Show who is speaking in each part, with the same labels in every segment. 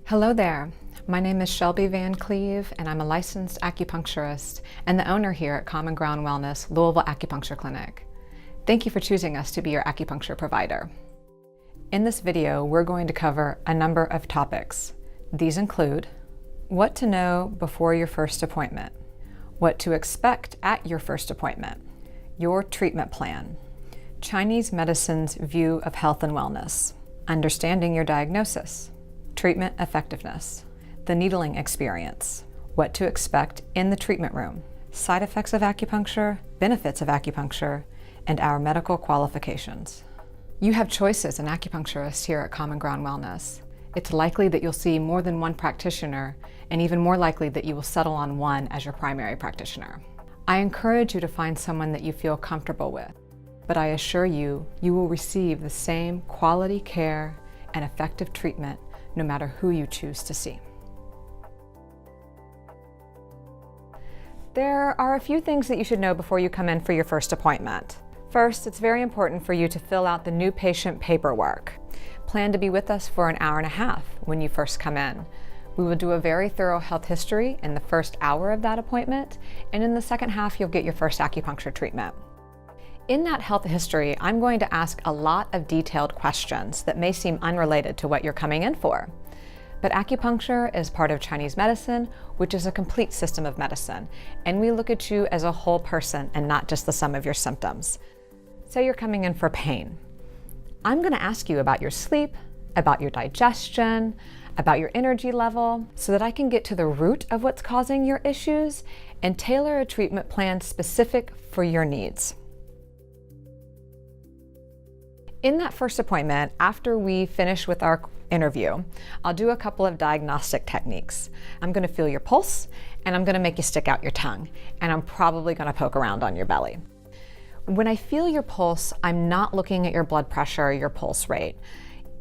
Speaker 1: Hello there. My name is Shelby Van Cleve, and I'm a licensed acupuncturist and the owner here at Common Ground Wellness Louisville Acupuncture Clinic. Thank you for choosing us to be your acupuncture provider. In this video, we're going to cover a number of topics. These include what to know before your first appointment, what to expect at your first appointment, your treatment plan, Chinese medicine's view of health and wellness, understanding your diagnosis, treatment effectiveness, the needling experience, what to expect in the treatment room, side effects of acupuncture, benefits of acupuncture, and our medical qualifications. You have choices in acupuncturists here at Common Ground Wellness. It's likely that you'll see more than one practitioner, and even more likely that you will settle on one as your primary practitioner. I encourage you to find someone that you feel comfortable with, but I assure you, you will receive the same quality care and effective treatment no matter who you choose to see. There are a few things that you should know before you come in for your first appointment. First, it's very important for you to fill out the new patient paperwork. Plan to be with us for an hour and a half when you first come in. We will do a very thorough health history in the first hour of that appointment, and in the second half, you'll get your first acupuncture treatment. In that health history, I'm going to ask a lot of detailed questions that may seem unrelated to what you're coming in for. But acupuncture is part of Chinese medicine, which is a complete system of medicine, and we look at you as a whole person and not just the sum of your symptoms. Say you're coming in for pain. I'm going to ask you about your sleep, about your digestion, about your energy level, so that I can get to the root of what's causing your issues and tailor a treatment plan specific for your needs. In that first appointment, after we finish with our interview, I'll do a couple of diagnostic techniques. I'm going to feel your pulse, and I'm going to make you stick out your tongue, and I'm probably going to poke around on your belly. When I feel your pulse, I'm not looking at your blood pressure or your pulse rate.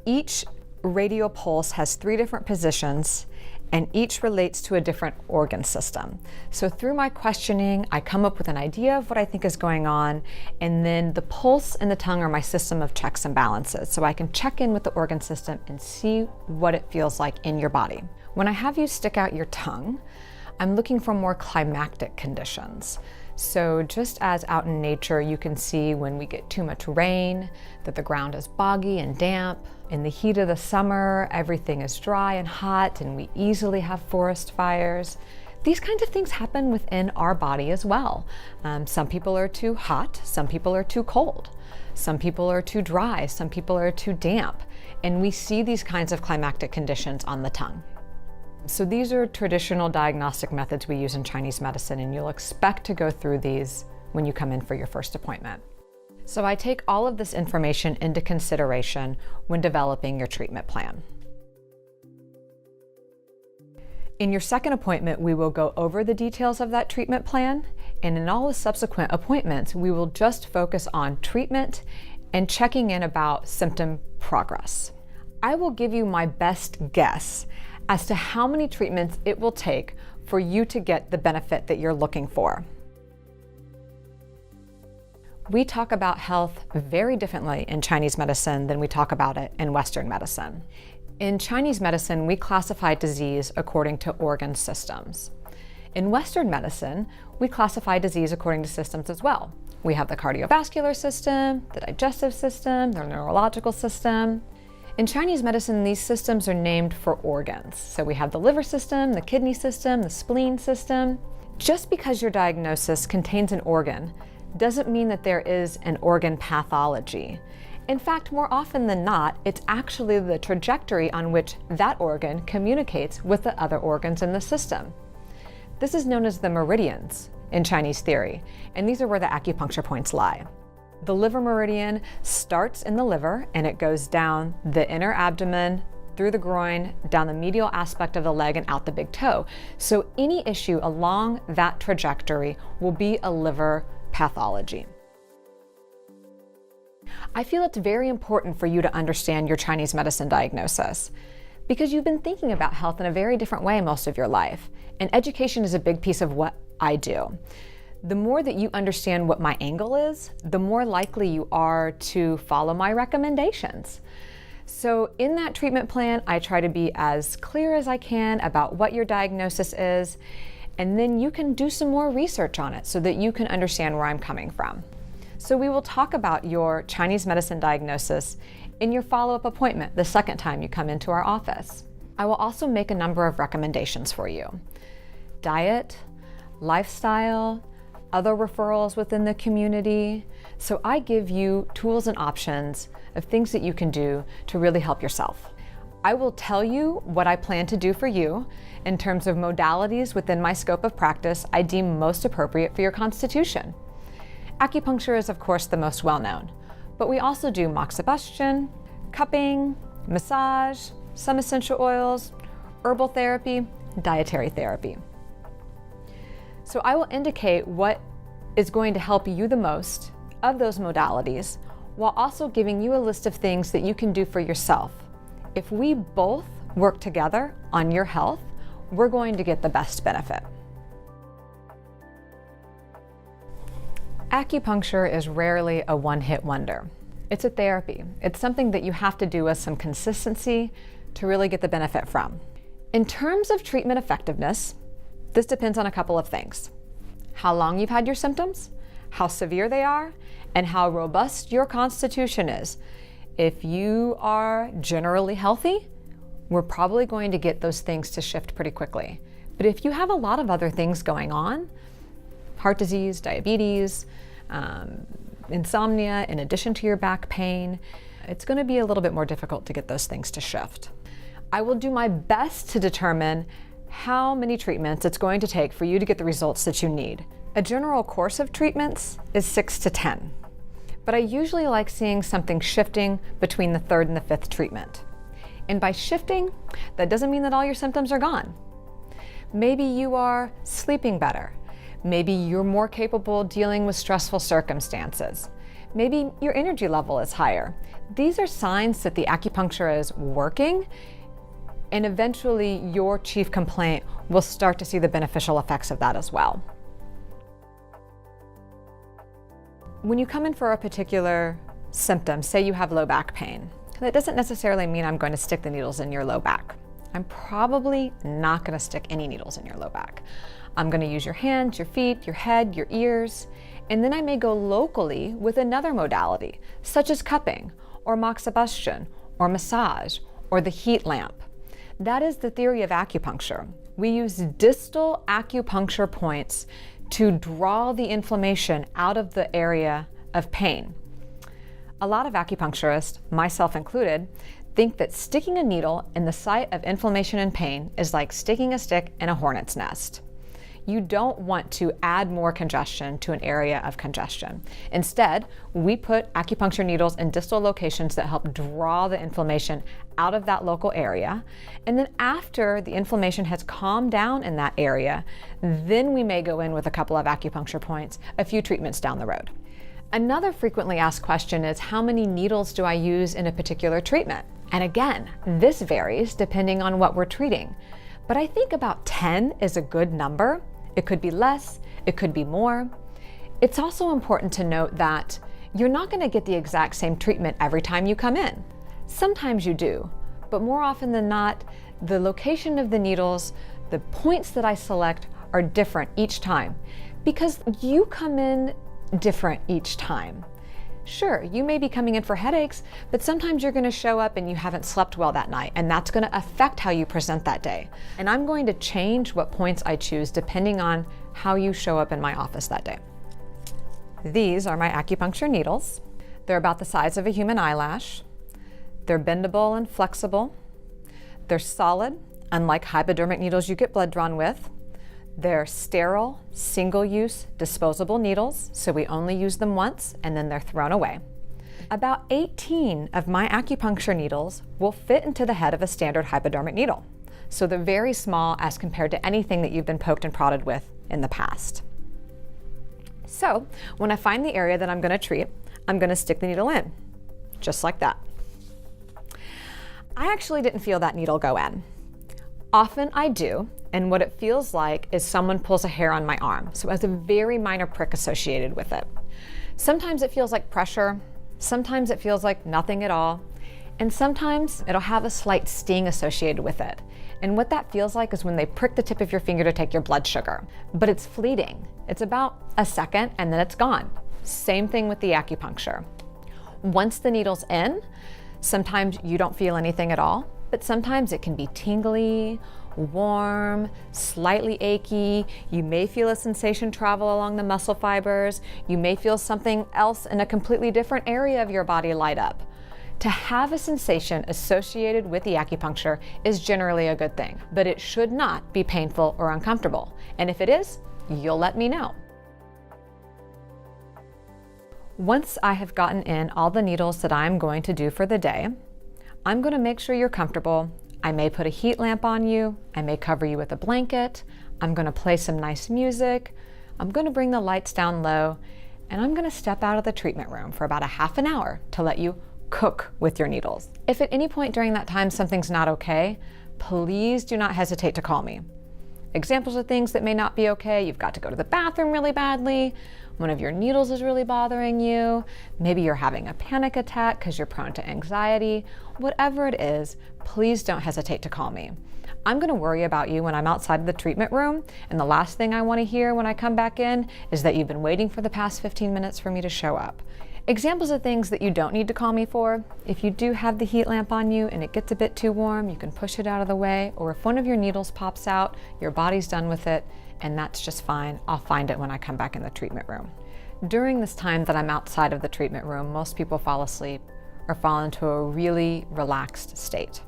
Speaker 1: Each radial pulse has 3 different positions, and each relates to a different organ system. So through my questioning, I come up with an idea of what I think is going on, and then the pulse and the tongue are my system of checks and balances. So I can check in with the organ system and see what it feels like in your body. When I have you stick out your tongue, I'm looking for more climactic conditions. So just as out in nature, you can see when we get too much rain, that the ground is boggy and damp. In the heat of the summer, everything is dry and hot, and we easily have forest fires. These kinds of things happen within our body as well. Some people are too hot, some people are too cold, some people are too dry, some people are too damp, and we see these kinds of climactic conditions on the tongue. So these are traditional diagnostic methods we use in Chinese medicine, and you'll expect to go through these when you come in for your first appointment. So I take all of this information into consideration when developing your treatment plan. In your second appointment, we will go over the details of that treatment plan, and in all the subsequent appointments, we will just focus on treatment and checking in about symptom progress. I will give you my best guess as to how many treatments it will take for you to get the benefit that you're looking for. We talk about health very differently in Chinese medicine than we talk about it in Western medicine. In Chinese medicine, we classify disease according to organ systems. In Western medicine, we classify disease according to systems as well. We have the cardiovascular system, the digestive system, the neurological system. In Chinese medicine, these systems are named for organs. So we have the liver system, the kidney system, the spleen system. Just because your diagnosis contains an organ doesn't mean that there is an organ pathology. In fact, more often than not, it's actually the trajectory on which that organ communicates with the other organs in the system. This is known as the meridians in Chinese theory, and these are where the acupuncture points lie. The liver meridian starts in the liver, and it goes down the inner abdomen, through the groin, down the medial aspect of the leg, and out the big toe. So any issue along that trajectory will be a liver pathology. I feel it's very important for you to understand your Chinese medicine diagnosis because you've been thinking about health in a very different way most of your life, and education is a big piece of what I do. The more that you understand what my angle is, the more likely you are to follow my recommendations. So in that treatment plan, I try to be as clear as I can about what your diagnosis is, and then you can do some more research on it so that you can understand where I'm coming from. So we will talk about your Chinese medicine diagnosis in your follow-up appointment the second time you come into our office. I will also make a number of recommendations for you. Diet, lifestyle, other referrals within the community. So I give you tools and options of things that you can do to really help yourself. I will tell you what I plan to do for you in terms of modalities within my scope of practice I deem most appropriate for your constitution. Acupuncture is, of course, the most well-known, but we also do moxibustion, cupping, massage, some essential oils, herbal therapy, dietary therapy. So I will indicate what is going to help you the most of those modalities, while also giving you a list of things that you can do for yourself. If we both work together on your health, we're going to get the best benefit. Acupuncture is rarely a one-hit wonder. It's a therapy. It's something that you have to do with some consistency to really get the benefit from. In terms of treatment effectiveness, this depends on a couple of things: how long you've had your symptoms, how severe they are, and how robust your constitution is. If you are generally healthy, we're probably going to get those things to shift pretty quickly. But if you have a lot of other things going on, heart disease, diabetes, insomnia, in addition to your back pain, it's going to be a little bit more difficult to get those things to shift. I will do my best to determine how many treatments it's going to take for you to get the results that you need. A general course of treatments is 6 to 10, but I usually like seeing something shifting between the third and the fifth treatment. And by shifting, that doesn't mean that all your symptoms are gone. Maybe you are sleeping better. Maybe you're more capable dealing with stressful circumstances. Maybe your energy level is higher. These are signs that the acupuncture is working, and eventually your chief complaint will start to see the beneficial effects of that as well. When you come in for a particular symptom, say you have low back pain, that doesn't necessarily mean I'm going to stick the needles in your low back. I'm probably not going to stick any needles in your low back. I'm going to use your hands, your feet, your head, your ears, and then I may go locally with another modality, such as cupping, or moxibustion, or massage, or the heat lamp. That is the theory of acupuncture. We use distal acupuncture points to draw the inflammation out of the area of pain. A lot of acupuncturists, myself included, think that sticking a needle in the site of inflammation and pain is like sticking a stick in a hornet's nest. You don't want to add more congestion to an area of congestion. Instead, we put acupuncture needles in distal locations that help draw the inflammation out of that local area. And then after the inflammation has calmed down in that area, then we may go in with a couple of acupuncture points, a few treatments down the road. Another frequently asked question is, how many needles do I use in a particular treatment? And again, this varies depending on what we're treating. But I think about 10 is a good number. It could be less, it could be more. It's also important to note that you're not going to get the exact same treatment every time you come in. Sometimes you do, but more often than not, the location of the needles, the points that I select are different each time because you come in different each time. Sure, you may be coming in for headaches, but sometimes you're going to show up and you haven't slept well that night, and that's going to affect how you present that day. And I'm going to change what points I choose depending on how you show up in my office that day. These are my acupuncture needles. They're about the size of a human eyelash. They're bendable and flexible. They're solid, unlike hypodermic needles you get blood drawn with. They're sterile, single-use, disposable needles, so we only use them once and then they're thrown away. About 18 of my acupuncture needles will fit into the head of a standard hypodermic needle, so they're very small as compared to anything that you've been poked and prodded with in the past. So when I find the area that I'm going to treat, I'm going to stick the needle in, just like that. I actually didn't feel that needle go in. Often I do, and what it feels like is someone pulls a hair on my arm, so it has a very minor prick associated with it. Sometimes it feels like pressure, sometimes it feels like nothing at all, And sometimes it'll have a slight sting associated with it. And what that feels like is when they prick the tip of your finger to take your blood sugar. But it's fleeting. It's about a second and then it's gone. Same thing with the acupuncture. Once the needle's in, sometimes you don't feel anything at all, but sometimes it can be tingly, warm, slightly achy. You may feel a sensation travel along the muscle fibers. You may feel something else in a completely different area of your body light up. To have a sensation associated with the acupuncture is generally a good thing, but it should not be painful or uncomfortable. And if it is, you'll let me know. Once I have gotten in all the needles that I'm going to do for the day, I'm going to make sure you're comfortable. I may put a heat lamp on you. I may cover you with a blanket. I'm going to play some nice music. I'm going to bring the lights down low, and I'm going to step out of the treatment room for about a half an hour to let you cook with your needles. If at any point during that time something's not okay, please do not hesitate to call me. Examples of things that may not be okay: you've got to go to the bathroom really badly, one of your needles is really bothering you, maybe you're having a panic attack because you're prone to anxiety. Whatever it is, please don't hesitate to call me. I'm going to worry about you when I'm outside of the treatment room, and the last thing I want to hear when I come back in is that you've been waiting for the past 15 minutes for me to show up. Examples of things that you don't need to call me for: if you do have the heat lamp on you and it gets a bit too warm, you can push it out of the way, or if one of your needles pops out, your body's done with it, and that's just fine. I'll find it when I come back in the treatment room. During this time that I'm outside of the treatment room, most people fall asleep or fall into a really relaxed state.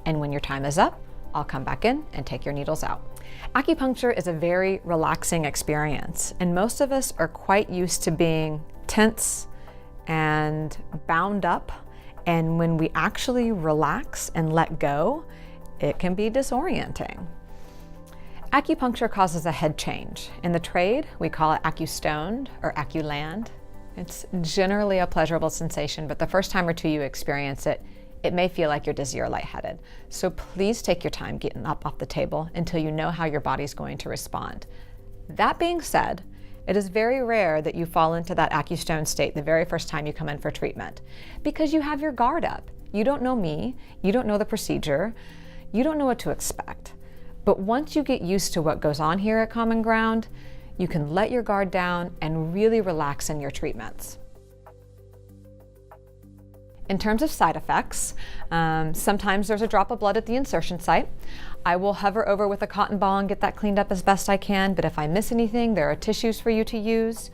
Speaker 1: And when your time is up, I'll come back in and take your needles out. Acupuncture is a very relaxing experience, and most of us are quite used to being tense and bound up, and when we actually relax and let go, it can be disorienting. Acupuncture causes a head change. In the trade, we call it acustoned or aculand. It's generally a pleasurable sensation, but the first time or two you experience it, it may feel like you're dizzy or lightheaded. So please take your time getting up off the table until you know how your body's going to respond. That being said, it is very rare that you fall into that acustone state the very first time you come in for treatment, because you have your guard up. You don't know me, you don't know the procedure, you don't know what to expect. But once you get used to what goes on here at Common Ground, you can let your guard down and really relax in your treatments. In terms of side effects, sometimes there's a drop of blood at the insertion site. I will hover over with a cotton ball and get that cleaned up as best I can, but if I miss anything, there are tissues for you to use.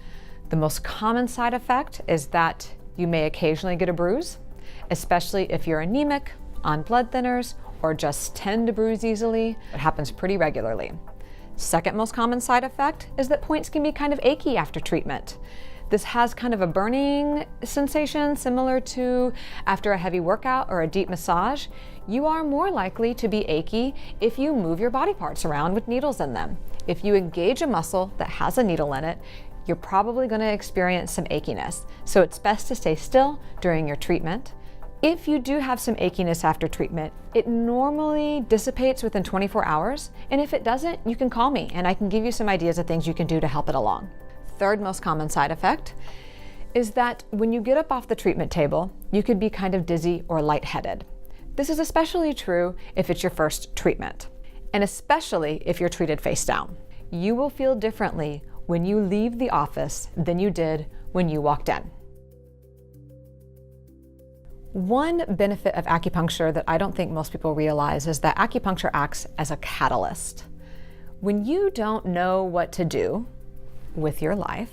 Speaker 1: The most common side effect is that you may occasionally get a bruise, especially if you're anemic, on blood thinners, or just tend to bruise easily. It happens pretty regularly. Second most common side effect is that points can be kind of achy after treatment. This has kind of a burning sensation similar to after a heavy workout or a deep massage. You are more likely to be achy if you move your body parts around with needles in them. If you engage a muscle that has a needle in it, you're probably going to experience some achiness. So it's best to stay still during your treatment. If you do have some achiness after treatment, it normally dissipates within 24 hours. And if it doesn't, you can call me and I can give you some ideas of things you can do to help it along. Third most common side effect is that when you get up off the treatment table, you could be kind of dizzy or lightheaded. This is especially true if it's your first treatment, and especially if you're treated face down. You will feel differently when you leave the office than you did when you walked in. One benefit of acupuncture that I don't think most people realize is that acupuncture acts as a catalyst. When you don't know what to do with your life,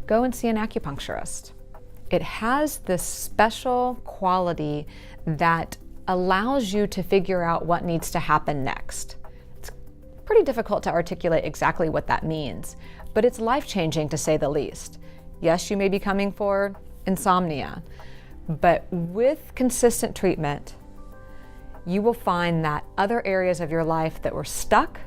Speaker 1: go and see an acupuncturist. It has this special quality that allows you to figure out what needs to happen next. It's pretty difficult to articulate exactly what that means, but it's life-changing to say the least. Yes, you may be coming for insomnia, but with consistent treatment, you will find that other areas of your life that were stuck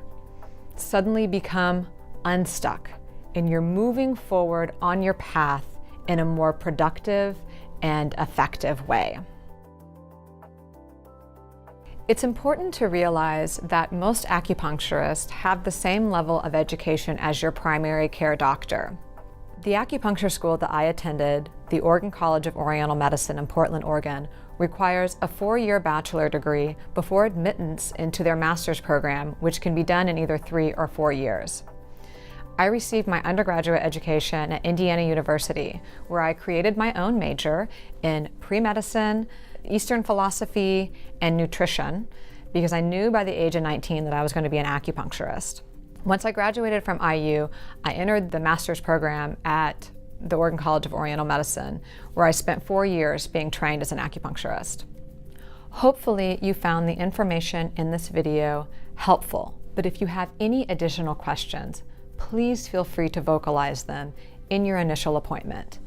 Speaker 1: suddenly become unstuck, and you're moving forward on your path in a more productive and effective way. It's important to realize that most acupuncturists have the same level of education as your primary care doctor. The acupuncture school that I attended, the Oregon College of Oriental Medicine in Portland, Oregon, requires a 4-year bachelor degree before admittance into their master's program, which can be done in either 3 or 4 years. I received my undergraduate education at Indiana University, where I created my own major in pre-medicine, Eastern philosophy, and nutrition, because I knew by the age of 19 that I was going to be an acupuncturist. Once I graduated from IU, I entered the master's program at the Oregon College of Oriental Medicine, where I spent 4 years being trained as an acupuncturist. Hopefully you found the information in this video helpful, but if you have any additional questions, please feel free to vocalize them in your initial appointment.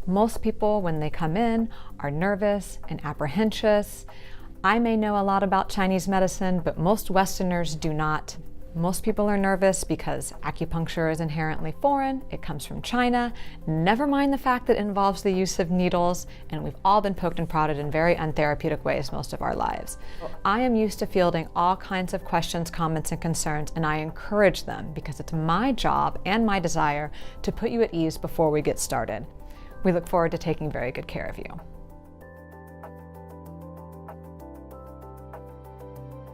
Speaker 1: Most people, when they come in, are nervous and apprehensive. I may know a lot about Chinese medicine, but most Westerners do not. Most people are nervous because acupuncture is inherently foreign, it comes from China, never mind the fact that it involves the use of needles, and we've all been poked and prodded in very untherapeutic ways most of our lives. I am used to fielding all kinds of questions, comments, and concerns, and I encourage them because it's my job and my desire to put you at ease before we get started. We look forward to taking very good care of you.